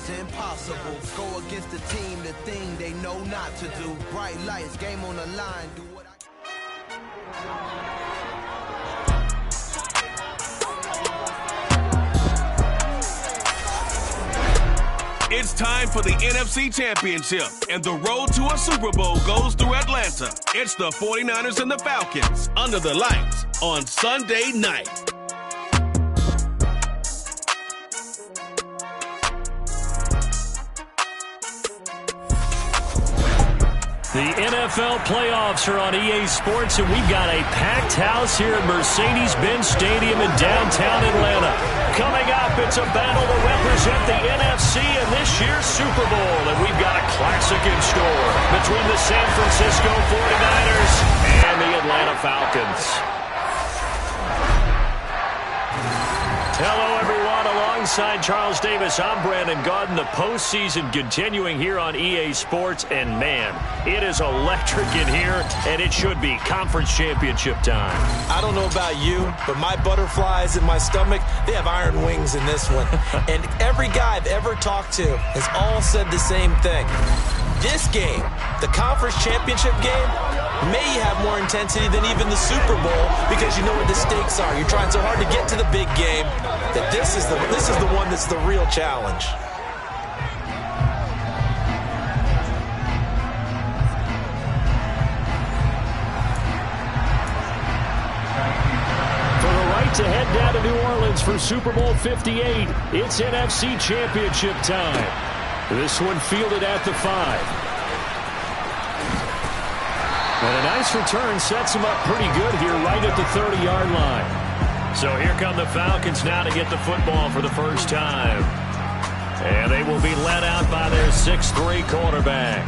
it's impossible. Go against the team, the thing they know not to do. Bright lights, game on the line, do what It's time for the NFC Championship, and the road to a Super Bowl goes through Atlanta. It's the 49ers and the Falcons under the lights on Sunday night. The NFL playoffs are on EA Sports, and we've got a packed house here at Mercedes-Benz Stadium in downtown Atlanta. Coming up, it's a battle to represent the NFC in this year's Super Bowl, and we've got a classic in store between the San Francisco 49ers and the Atlanta Falcons. Hello, everyone. Alongside Charles Davis, I'm Brandon Gaudin. The postseason continuing here on EA Sports, and man, it is electric in here, and it should be conference championship time. I don't know about you, but my butterflies in my stomach, they have iron wings in this one. And every guy I've ever talked to has all said the same thing. This game, the conference championship game, may have more intensity than even the Super Bowl because you know what the stakes are. You're trying so hard to get to the big game that this is the one that's the real challenge. For the right to head down to New Orleans for Super Bowl 58, it's NFC Championship time. This one fielded at the 5. And a nice return sets him up pretty good here right at the 30-yard line. So here come the Falcons now to get the football for the first time. And they will be led out by their 6'3" quarterback.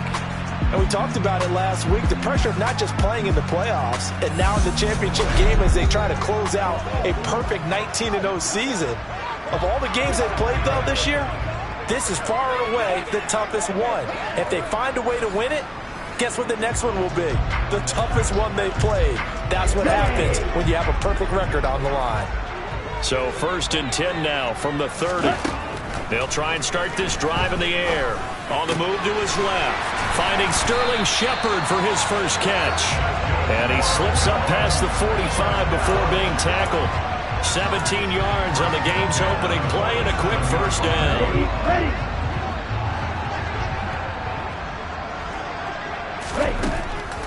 And we talked about it last week, the pressure of not just playing in the playoffs and now in the championship game as they try to close out a perfect 19-0 season. Of all the games they've played, though, this year, this is far and away the toughest one. If they find a way to win it, guess what the next one will be? The toughest one they've played. That's what happens when you have a perfect record on the line. So 1st and 10 now from the 30. They'll try and start this drive in the air. On the move to his left, finding Sterling Shepard for his first catch. And he slips up past the 45 before being tackled. 17 yards on the game's opening play and a quick first down.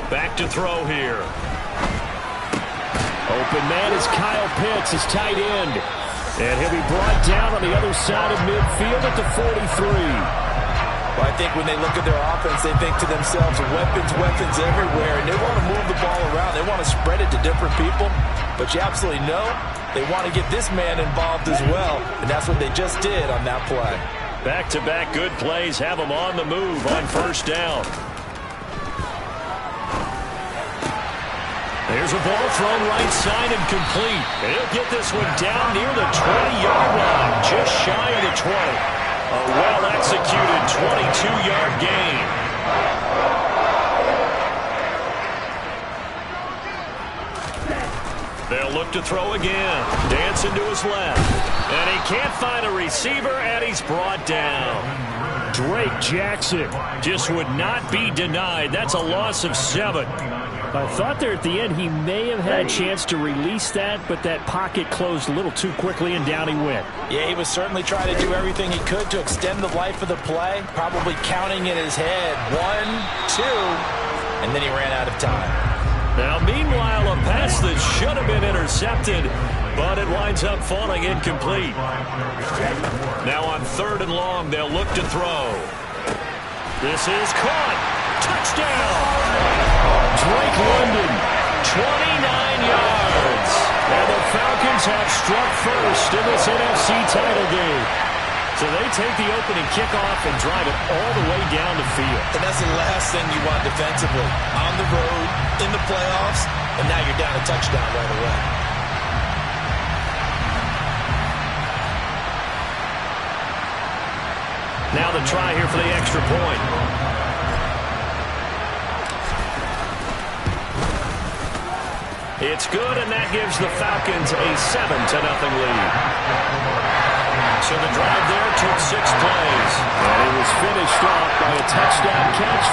Back to throw here. Open man is Kyle Pitts, his tight end. And he'll be brought down on the other side of midfield at the 43. Well, I think when they look at their offense, they think to themselves, weapons everywhere, and they want to move the ball around. They want to spread it to different people, but you absolutely know they want to get this man involved as well, and that's what they just did on that play. Back-to-back good plays have them on the move on first down. There's a ball thrown right side and complete. And he'll get this one down near the 20-yard line, just shy of the 20. A well-executed 22-yard gain. They'll look to throw again. Dancing to his left. And he can't find a receiver, and he's brought down. Drake Jackson just would not be denied. That's a loss of 7. I thought there at the end he may have had a chance to release that, but that pocket closed a little too quickly, and down he went. Yeah, he was certainly trying to do everything he could to extend the life of the play, probably counting in his head 1, 2, and then he ran out of time. Now, meanwhile, a pass that should have been intercepted, but it winds up falling incomplete. Now on 3rd and long, they'll look to throw. This is caught. Touchdown! Drake London, 29 yards. And the Falcons have struck first in this NFC title game. So they take the opening kickoff and drive it all the way down the field. And that's the last thing you want defensively. On the road, in the playoffs, and now you're down a touchdown right away. Now the try here for the extra point. It's good, and that gives the Falcons a 7-0 lead. So the drive there took 6 plays.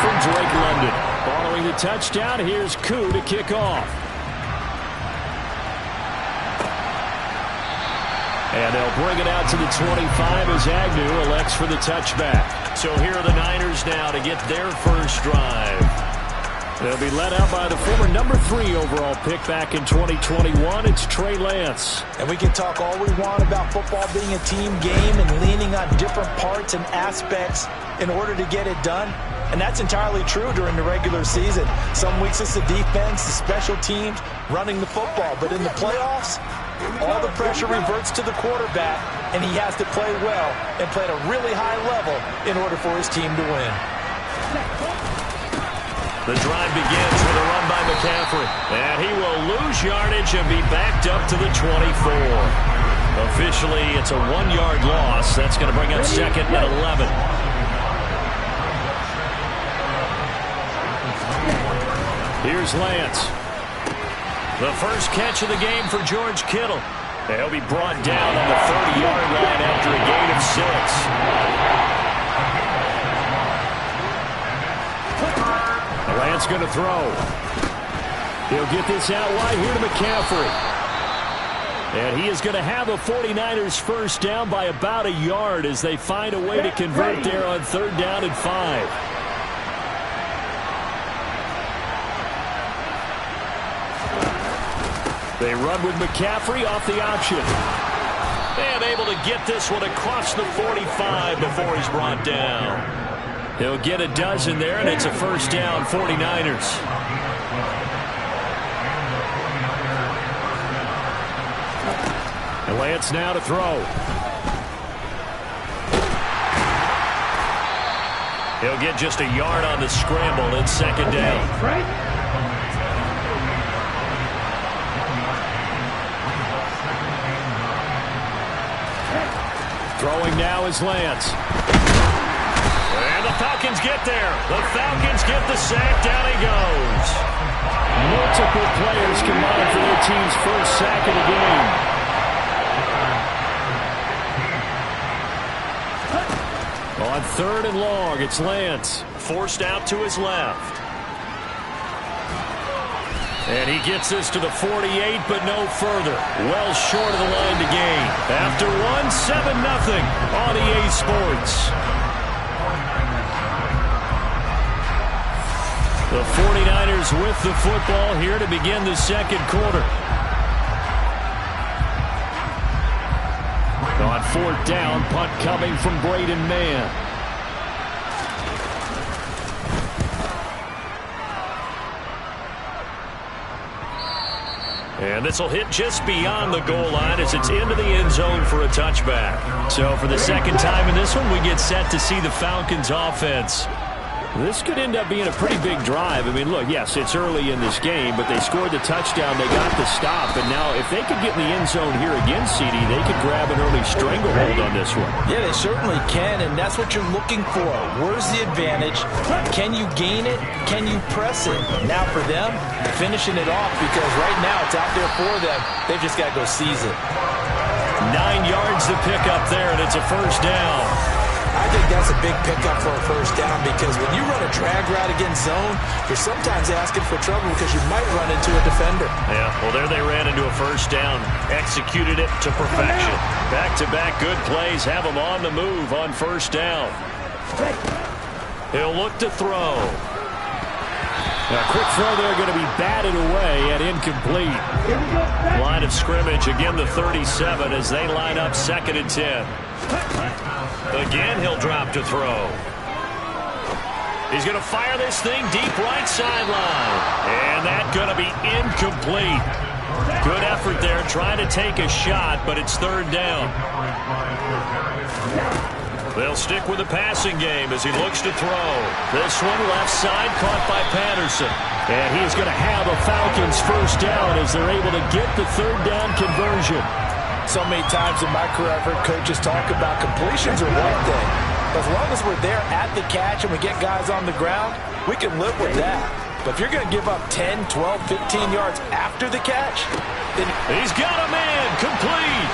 from Drake London. Following the touchdown, here's Koo to kick off. And they'll bring it out to the 25 as Agnew elects for the touchback. So here are the Niners now to get their first drive. They'll be led out by the former number 3 overall pick back in 2021. It's Trey Lance. And we can talk all we want about football being a team game and leaning on different parts and aspects in order to get it done. And that's entirely true during the regular season. Some weeks it's the defense, the special teams, running the football. But in the playoffs, all the pressure reverts to the quarterback, and he has to play well and play at a really high level in order for his team to win. The drive begins with a run by McCaffrey. And he will lose yardage and be backed up to the 24. Officially, it's a 1-yard loss. That's going to bring up second and 11. Here's Lance. The first catch of the game for George Kittle. He'll be brought down on the 30-yard line after a gain of 6. Lance going to throw. He'll get this out wide here to McCaffrey. And he is going to have a 49ers first down by about a yard as they find a way to convert there on 3rd down and 5. They run with McCaffrey off the option. And able to get this one across the 45 before he's brought down. He'll get a dozen there, and it's a first down, 49ers. And Lance now to throw. He'll get just a yard on the scramble. It's 2nd down. Throwing now is Lance. And the Falcons get there. The Falcons get the sack. Down he goes. Multiple players combined for their team's first sack of the game. On 3rd and long, it's Lance. Forced out to his left. And he gets this to the 48, but no further. Well short of the line to gain. After 7-0 on EA Sports. The 49ers with the football here to begin the 2nd quarter. On 4th down, punt coming from Braden Mann. And this will hit just beyond the goal line as it's into the end zone for a touchback. So for the 2nd time in this one, we get set to see the Falcons offense. This could end up being a pretty big drive. I mean, look, yes, it's early in this game, but they scored the touchdown. They got the stop. And now if they could get in the end zone here again, CD, they could grab an early stranglehold on this one. Yeah, they certainly can, and that's what you're looking for. Where's the advantage? Can you gain it? Can you press it? Now for them, finishing it off, because right now it's out there for them. They've just got to go seize it. 9 yards to pick up there, and it's a first down. I think that's a big pickup for a first down, because when you run a drag route against zone, you're sometimes asking for trouble because you might run into a defender. Yeah, well, there they ran into a first down. Executed it to perfection. Back-to-back good plays have them on the move on first down. He'll look to throw. A quick throw there going to be batted away and incomplete. Line of scrimmage, again the 37 as they line up 2nd and 10. Again, he'll drop to throw. He's going to fire this thing deep right sideline. And that's going to be incomplete. Good effort there trying to take a shot, but it's 3rd down. They'll stick with the passing game as he looks to throw. This one left side caught by Patterson. And he's going to have a Falcons first down as they're able to get the 3rd down conversion. So many times in my career, I've heard coaches talk about completions are one thing. But as long as we're there at the catch and we get guys on the ground, we can live with that. But if you're going to give up 10, 12, 15 yards after the catch, then... He's got a man complete.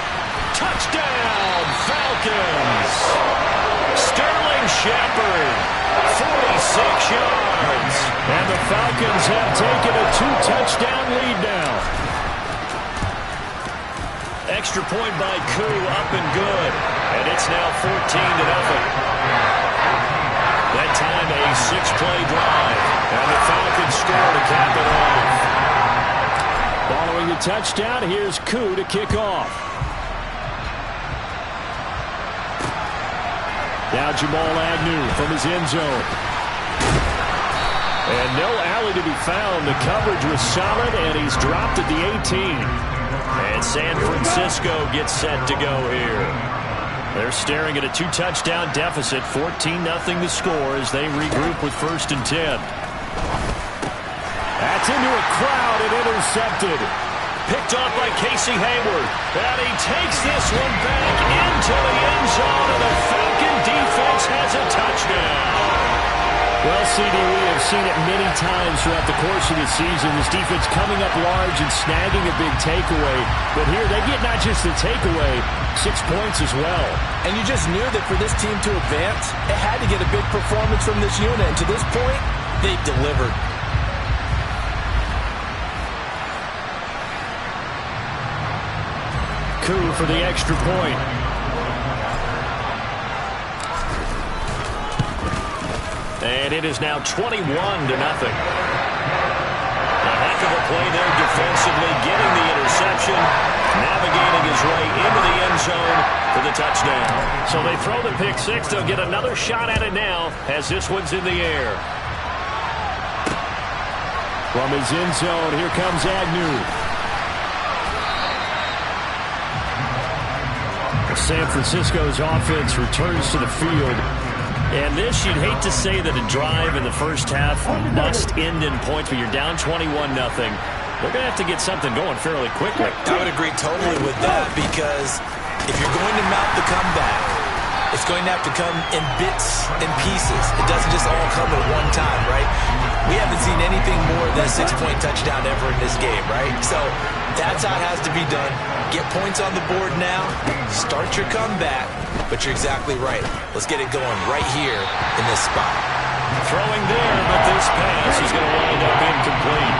Touchdown, Falcons. Sterling Shepard, 46 yards. Falcons have taken a 2-touchdown lead now. Extra point by Koo, up and good. And it's now 14-0. That time a 6-play drive. And the Falcons score to cap it off. Following the touchdown, here's Koo to kick off. Now Jamal Agnew from his end zone. And no alley to be found. The coverage was solid, and he's dropped at the 18. And San Francisco gets set to go here. They're staring at a 2-touchdown deficit, 14-0 the score as they regroup with 1st and 10. That's into a crowd and intercepted. Picked off by Casey Hayward. And he takes this one back into the end zone, and the Falcon defense has a touchdown. Well, CD, we have seen it many times throughout the course of the season. This defense coming up large and snagging a big takeaway. But here, they get not just the takeaway, 6 points as well. And you just knew that for this team to advance, it had to get a big performance from this unit. And to this point, they've delivered. Koo for the extra point. And it is now 21-0. A heck of a play there defensively, getting the interception, navigating his way into the end zone for the touchdown. So they throw the pick six. They'll get another shot at it now as this one's in the air. From his end zone, here comes Agnew. San Francisco's offense returns to the field. And this, you'd hate to say that a drive in the first half must end in points, but you're down 21-0. They're going to have to get something going fairly quickly. I would agree totally with that, because if you're going to mount the comeback, it's going to have to come in bits and pieces. It doesn't just all come at one time, right? We haven't seen anything more than a 6-point touchdown ever in this game, right? So that's how it has to be done. Get points on the board now, start your comeback, but you're exactly right. Let's get it going right here in this spot. Throwing there, but this pass is going to wind up incomplete.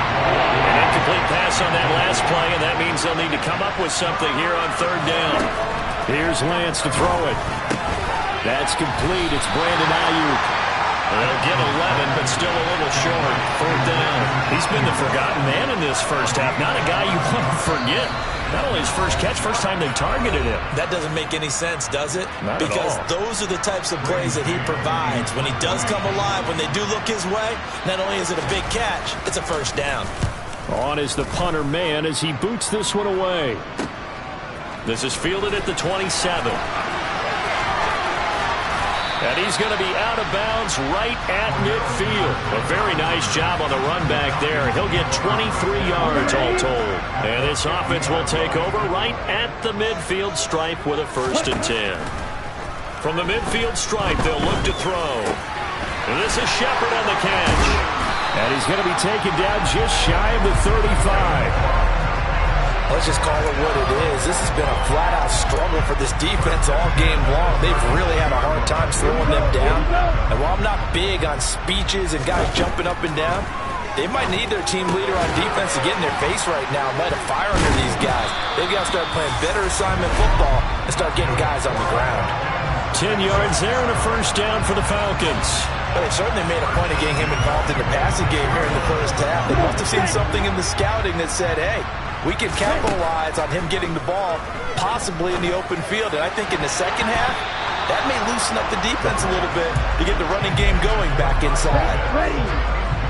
An incomplete pass on that last play, and that means they'll need to come up with something here on 3rd down. Here's Lance to throw it. That's complete. It's Brandon Ayuk. They'll get 11, but still a little short. 4th down. He's been the forgotten man in this first half. Not a guy you want to forget. Not only his first catch, first time they targeted him. That doesn't make any sense, does it? Not because at all. Those are the types of plays that he provides. When he does come alive, when they do look his way, not only is it a big catch, it's a 1st down. On is the punter man as he boots this one away. This is fielded at the 27. And he's going to be out of bounds right at midfield. A very nice job on the run back there. He'll get 23 yards all told. And this offense will take over right at the midfield stripe with a 1st and 10. From the midfield stripe, they'll look to throw. And this is Shepard on the catch. And he's going to be taken down just shy of the 35. Let's just call it what it is. This has been a flat-out struggle for this defense all game long. They've really had a hard time slowing them down. And while I'm not big on speeches and guys jumping up and down, they might need their team leader on defense to get in their face right now and light a fire under these guys. They've got to start playing better assignment football and start getting guys on the ground. 10 yards there and a 1st down for the Falcons. But they certainly made a point of getting him involved in the passing game here in the first half. They must have seen something in the scouting that said, hey, we can capitalize on him getting the ball possibly in the open field. And I think in the second half, that may loosen up the defense a little bit to get the running game going back inside.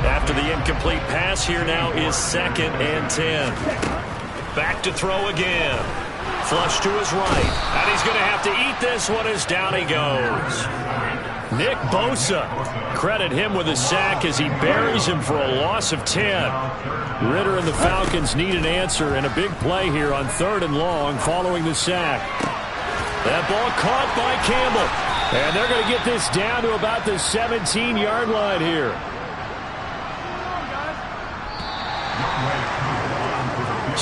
After the incomplete pass, here now is 2nd and 10. Back to throw again. Flush to his right. And he's going to have to eat this one as down he goes. Nick Bosa. Credit him with a sack as he buries him for a loss of 10. Ritter and the Falcons need an answer, and a big play here on 3rd and long following the sack. That ball caught by Campbell. And they're going to get this down to about the 17-yard line here.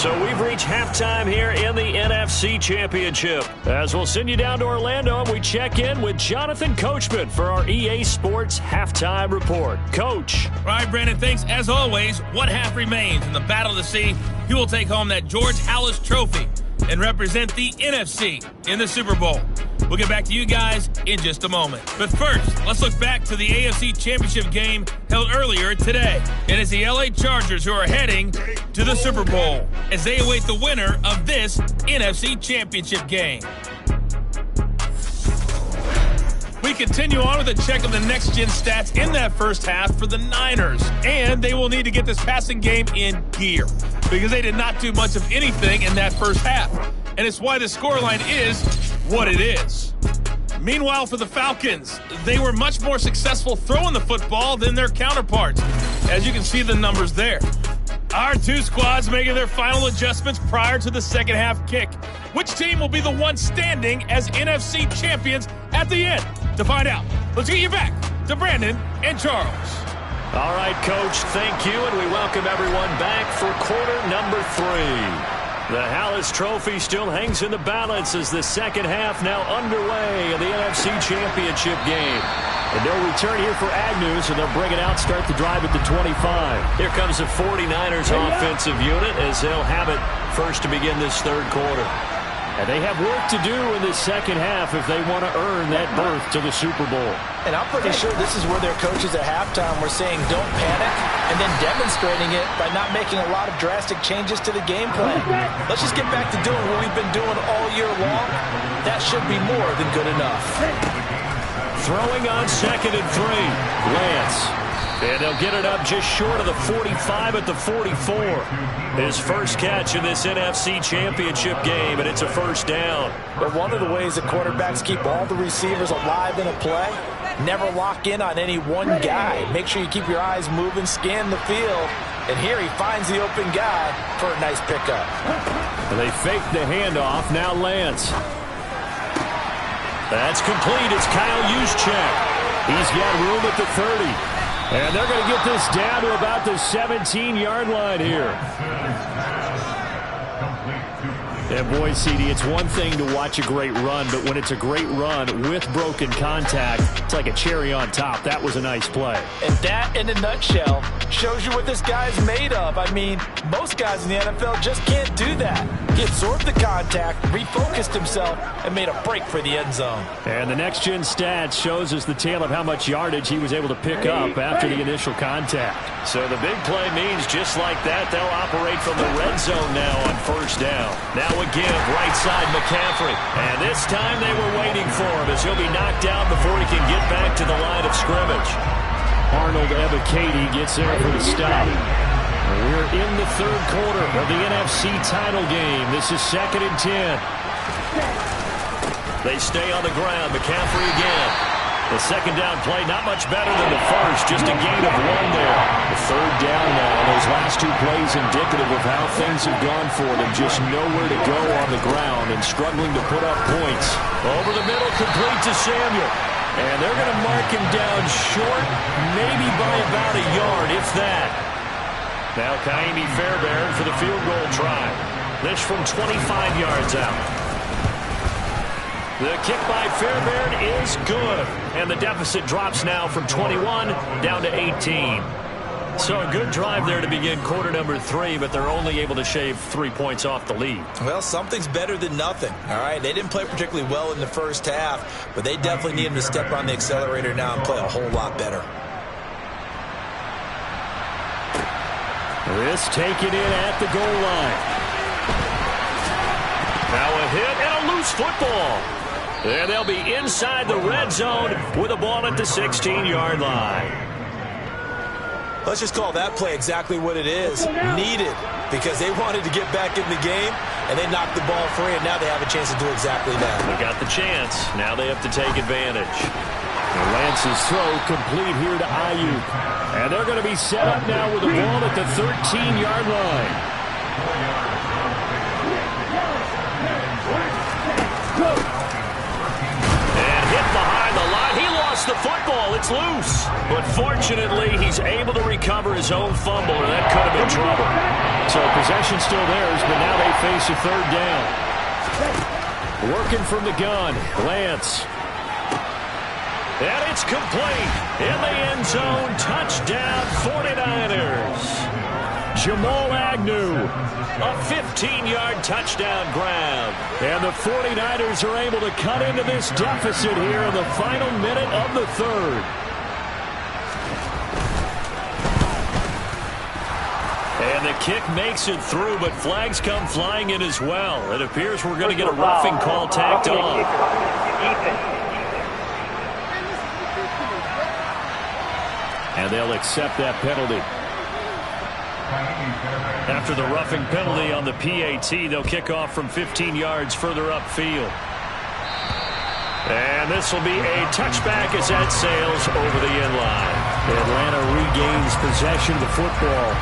So we've reached halftime here in the NFC Championship. As we'll send you down to Orlando, and we check in with Jonathan Coachman for our EA Sports Halftime Report. Coach. All right, Brandon, thanks. As always, one half remains in the Battle of the Sea. He will take home that George Halas Trophy and represent the NFC in the Super Bowl. We'll get back to you guys in just a moment. But first, let's look back to the AFC Championship game held earlier today. It is the LA Chargers who are heading to the Super Bowl as they await the winner of this NFC Championship game. We continue on with a check of the next-gen stats in that first half for the Niners. And they will need to get this passing game in gear because they did not do much of anything in that first half. And it's why the scoreline is what it is. Meanwhile, for the Falcons, they were much more successful throwing the football than their counterparts, as you can see the numbers there. Our two squads making their final adjustments prior to the second half kick. Which team will be the one standing as NFC champions at the end? To find out, let's get you back to Brandon and Charles. All right, Coach, thank you, and we welcome everyone back for quarter number 3. The Halas Trophy still hangs in the balance as the second half now underway in the NFC Championship game. And no return here for Agnew, so they'll bring it out, start the drive at the 25. Here comes the 49ers offensive unit as they'll have it first to begin this third quarter. And they have work to do in the second half if they want to earn that berth to the Super Bowl. And I'm pretty sure this is where their coaches at halftime were saying don't panic and then demonstrating it by not making a lot of drastic changes to the game plan. Let's just get back to doing what we've been doing all year long. That should be more than good enough. Throwing on 2nd and 3. Lance. And they'll get it up just short of the 45 at the 44. His first catch in this NFC Championship game, and it's a first down. But one of the ways that quarterbacks keep all the receivers alive in a play, never lock in on any one guy. Make sure you keep your eyes moving, scan the field. And here he finds the open guy for a nice pickup. And they fake the handoff. Now Lance. That's complete. It's Kyle Juszczyk. He's got room at the 30. And they're going to get this down to about the 17-yard line here. And boy, CD, it's one thing to watch a great run, but when it's a great run with broken contact, it's like a cherry on top. That was a nice play. And that, in a nutshell, shows you what this guy's made of. I mean, most guys in the NFL just can't do that. He absorbed the contact, refocused himself, and made a break for the end zone. And the next-gen stats shows us the tale of how much yardage he was able to pick up after the initial contact. So the big play means just like that, they'll operate from the red zone now on first down. Now again, right side McCaffrey. And this time they were waiting for him as he'll be knocked down before he can get back to the line of scrimmage. Arnold Ebiketie gets there for the stop. We're in the third quarter of the NFC title game. This is 2nd and 10. They stay on the ground. McCaffrey again. The second down play, not much better than the first, just a gain of 1 there. The third down now, those last 2 plays indicative of how things have gone for them. Just nowhere to go on the ground and struggling to put up points. Over the middle, complete to Samuel. And they're going to mark him down short, maybe by about a yard, if that. Now Kaimi Fairbairn for the field goal try. This from 25 yards out. The kick by Fairbairn is good. And the deficit drops now from 21 down to 18. So a good drive there to begin quarter number 3, but they're only able to shave 3 points off the lead. Well, something's better than nothing, all right? They didn't play particularly well in the first half, but they definitely need him to step on the accelerator now and play a whole lot better. This taken in at the goal line. Now a hit and a loose football. And they'll be inside the red zone with a ball at the 16-yard line. Let's just call that play exactly what it is. Needed, because they wanted to get back in the game, and they knocked the ball free, and now they have a chance to do exactly that. They got the chance. Now they have to take advantage. And Lance's throw complete here to Ayuk. And they're going to be set up now with the ball at the 13-yard line. And hit behind the line. He lost the football. it's loose. But fortunately, he's able to recover his own fumble, or that could have been trouble. So possession still theirs, but now they face a third down. Working from the gun, Lance. And it's complete. In the end zone, touchdown 49ers. Jamal Agnew, a 15-yard touchdown grab. And the 49ers are able to cut into this deficit here in the final minute of the third. And the kick makes it through, but flags come flying in as well. It appears we're going to get a roughing call tacked on. And they'll accept that penalty. After the roughing penalty on the PAT, they'll kick off from 15 yards further upfield. And this will be a touchback as that sails over the end line. Atlanta regains possession of the football.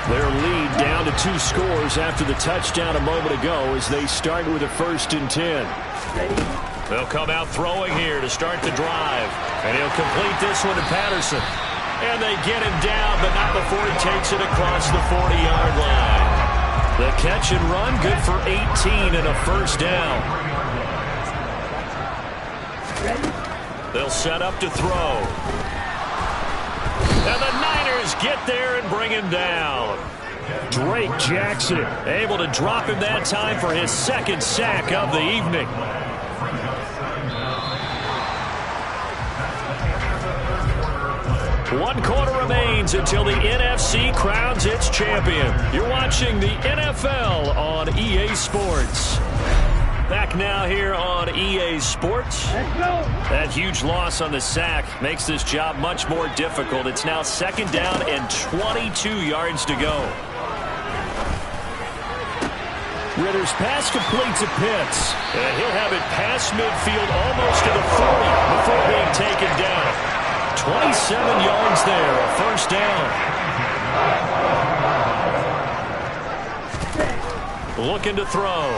Their lead down to 2 scores after the touchdown a moment ago as they start with a 1st and 10. They'll come out throwing here to start the drive. And he'll complete this one to Patterson. And they get him down, but not before he takes it across the 40-yard line. The catch and run, good for 18 and a 1st down. They'll set up to throw. And the Niners get there and bring him down. Drake Jackson able to drop him that time for his 2nd sack of the evening. One quarter remains until the NFC crowns its champion. You're watching the NFL on EA Sports. Back now here on EA Sports. That huge loss on the sack makes this job much more difficult. It's now 2nd down and 22 yards to go. Ritter's pass complete to Pitts. And he'll have it past midfield almost to the 40 before being taken down. 27 yards there, a 1st down. Looking to throw.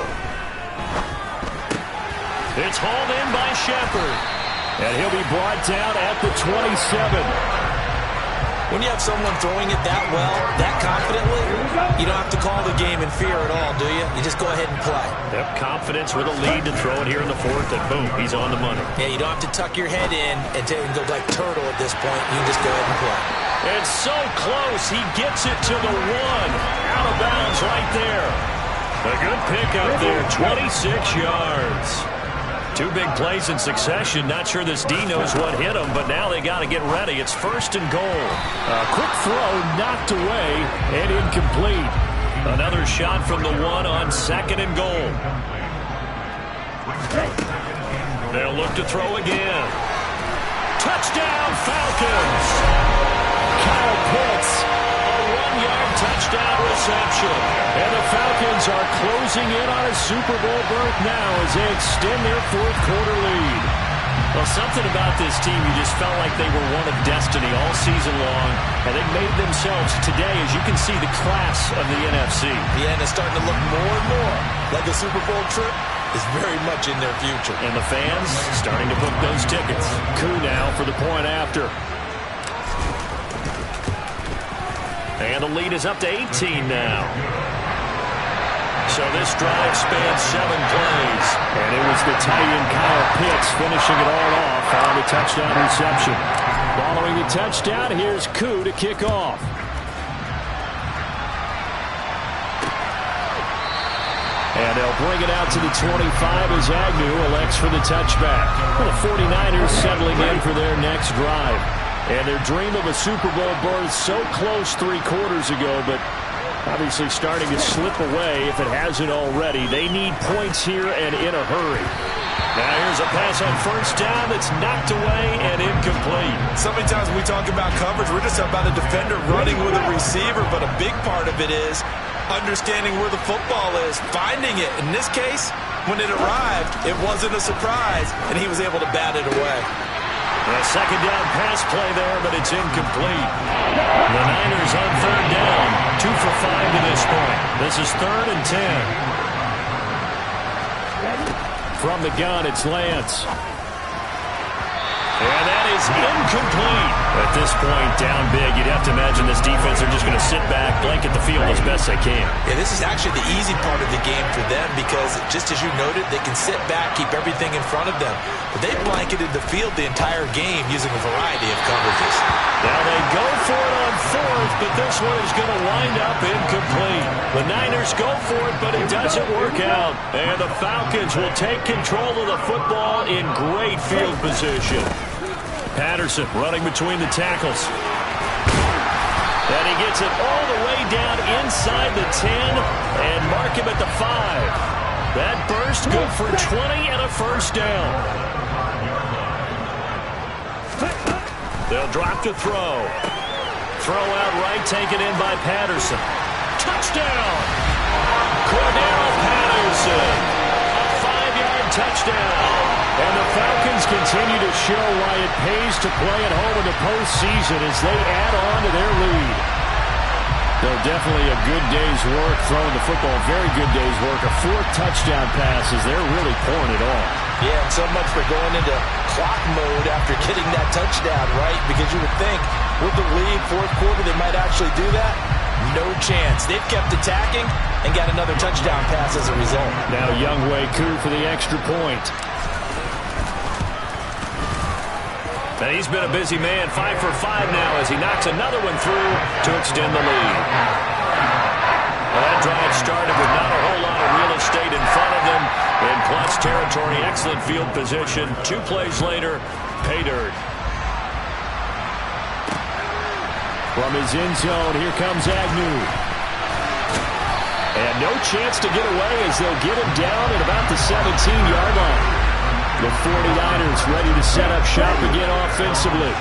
It's hauled in by Shepard. And he'll be brought down at the 27. When you have someone throwing it that well, that confidently, you don't have to call the game in fear at all, do you? You just go ahead and play. Yep, confidence with a lead to throw it here in the 4th, and boom, he's on the money. Yeah, you don't have to tuck your head in and go like turtle at this point. You can just go ahead and play. It's so close, he gets it to the 1. Out of bounds right there. A good pickup there, 26 yards. 2 big plays in succession. Not sure this D knows what hit him, but now they got to get ready. It's 1st and goal. A quick throw knocked away and incomplete. Another shot from the 1 on 2nd and goal. They'll look to throw again. Touchdown, Falcons! Kyle Pitts. A 1-yard touchdown reception. And the Falcons are closing in on a Super Bowl berth now as they extend their 4th quarter lead. Well, something about this team, you just felt like they were one of destiny all season long, and they made themselves today, as you can see, the class of the NFC. Yeah, and it's starting to look more and more like the Super Bowl trip is very much in their future. And the fans starting to book those tickets. Coup now for the point after. And the lead is up to 18 now. So this drive spans 7 plays. And it was the tight end Kyle Pitts finishing it all off on the touchdown reception. Following the touchdown, here's Koo to kick off. And they'll bring it out to the 25 as Agnew elects for the touchback. Well, the 49ers settling in for their next drive. And their dream of a Super Bowl berth so close 3 quarters ago, but obviously starting to slip away if it hasn't already. They need points here and in a hurry. Now here's a pass on 1st down that's knocked away and incomplete. So many times when we talk about coverage, we're just about a defender running with a receiver, but a big part of it is understanding where the football is, finding it. In this case, when it arrived, it wasn't a surprise, and he was able to bat it away. A 2nd down pass play there, but it's incomplete. The Niners on 3rd down, 2 for 5 to this point. This is 3rd and 10. From the gun, it's Lance. And that is incomplete. At this point, down big, you'd have to imagine this defense are just going to sit back, blanket the field as best they can. Yeah, this is actually the easy part of the game for them because, just as you noted, they can sit back, keep everything in front of them. But they blanketed the field the entire game using a variety of coverages. Now they go for it on fourth, but this one is going to wind up incomplete. The Niners go for it, but it doesn't work out. And the Falcons will take control of the football in great field position. Patterson running between the tackles. And he gets it all the way down inside the 10 and mark him at the 5. That burst good for 20 and a first down. They'll drop to throw. Throw out right, taken in by Patterson. Touchdown! Cordero Patterson. A 5-yard touchdown. And the Falcons continue to show why it pays to play at home in the postseason as they add on to their lead. Though definitely a good day's work throwing the football. Very good day's work. A 4th touchdown pass as they're really pouring it on. Yeah, and so much for going into clock mode after getting that touchdown, right? Because you would think with the lead, 4th quarter, they might actually do that. No chance. They've kept attacking and got another touchdown pass as a result. Now Younghoe Koo for the extra point. And he's been a busy man, 5 for 5 now as he knocks another one through to extend the lead. Well, that drive started with not a whole lot of real estate in front of them. In plus territory, excellent field position. 2 plays later, pay dirt. From his end zone, here comes Agnew. And no chance to get away as they'll get him down at about the 17-yard line. The 49ers ready to set up shop again offensively.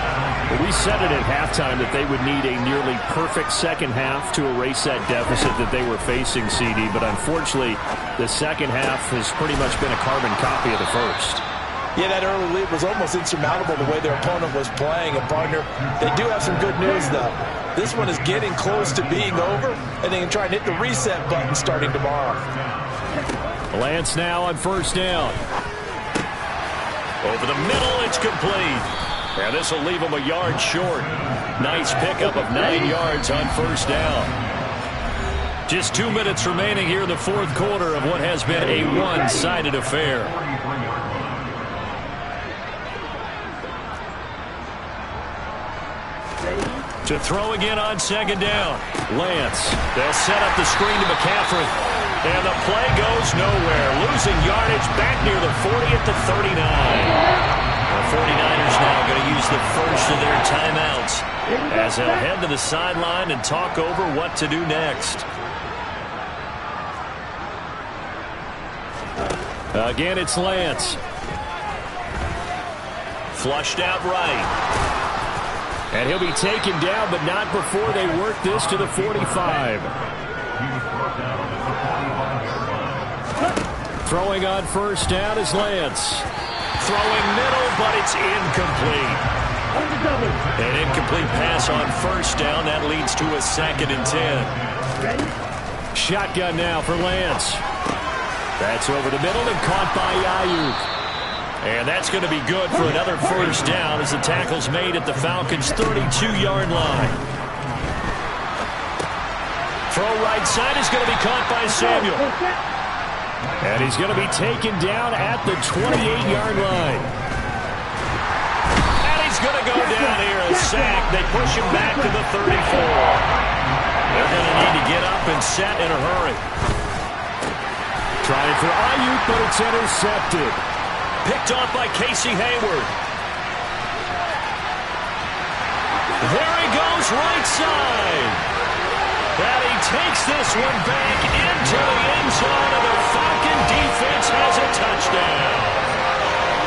Well, we said it at halftime that they would need a nearly perfect second half to erase that deficit that they were facing, CD. But unfortunately, the second half has pretty much been a carbon copy of the first. Yeah, that early lead was almost insurmountable the way their opponent was playing. And, partner, they do have some good news, though. This one is getting close to being over, and they can try and hit the reset button starting tomorrow. Lance now on first down. Over the middle, it's complete. And this will leave him a yard short. Nice pickup of 9 yards on first down. Just 2 minutes remaining here in the 4th quarter of what has been a one-sided affair. To throw again on second down. Lance. They'll set up the screen to McCaffrey. And the play goes nowhere. Losing yardage back near the 40 at the 39. The 49ers now going to use the first of their timeouts as they'll head to the sideline and talk over what to do next. Again, it's Lance. Flushed out right. And he'll be taken down, but not before they work this to the 45. Throwing on first down is Lance. Throwing middle, but it's incomplete. An incomplete pass on first down. That leads to a 2nd and 10. Shotgun now for Lance. That's over the middle and caught by Ayuk. And that's going to be good for another first down as the tackle's made at the Falcons' 32-yard line. Throw right side is going to be caught by Samuel. And he's going to be taken down at the 28-yard line. And he's going to go down here, a sack. They push him back to the 34. They're going to need to get up and set in a hurry. Trying for Ayuk, but it's intercepted. Picked off by Casey Hayward. There he goes, right side. And he takes this one back into the end zone, and the Falcon defense has a touchdown.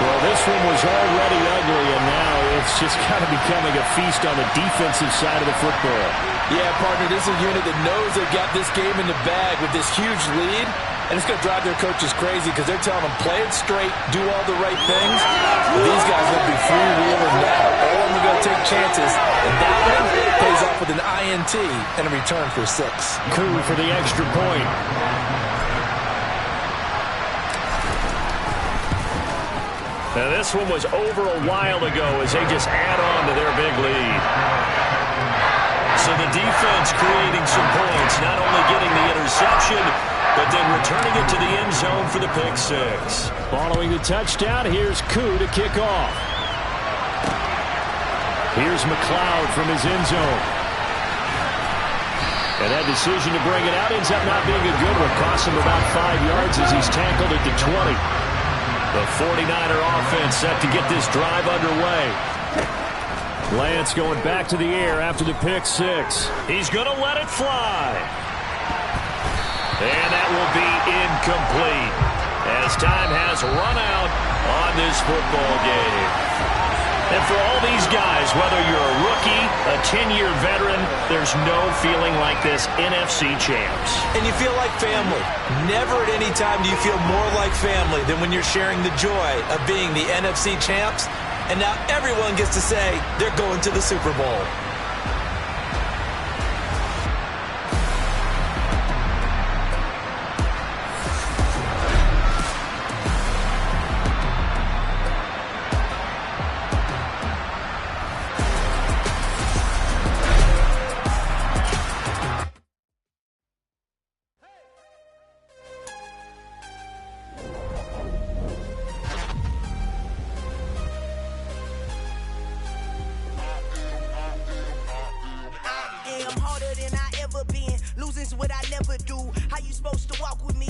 Well, this one was already ugly, and now it's just kind of becoming a feast on the defensive side of the football. Yeah, partner, this is a unit that knows they've got this game in the bag with this huge lead. And it's going to drive their coaches crazy because they're telling them, play it straight, do all the right things. But these guys will be freewheeling now. All of them are going to take chances. And that one pays off with an INT and a return for 6. Koo for the extra point. Now, this one was over a while ago as they just add on to their big lead. So the defense creating some points, not only getting the interception, but then returning it to the end zone for the pick six. Following the touchdown, here's Koo to kick off. Here's McLeod from his end zone. And that decision to bring it out ends up not being a good one. Costs him about 5 yards as he's tackled at the 20. The 49er offense set to get this drive underway. Lance going back to the air after the pick six. He's going to let it fly. And that will be incomplete as time has run out on this football game. And for all these guys, whether you're a rookie, a 10-year veteran, there's no feeling like this NFC champs. And you feel like family. Never at any time do you feel more like family than when you're sharing the joy of being the NFC champs. And now everyone gets to say they're going to the Super Bowl. I'm harder than I ever been. Losing's what I never do. How you supposed to walk with me?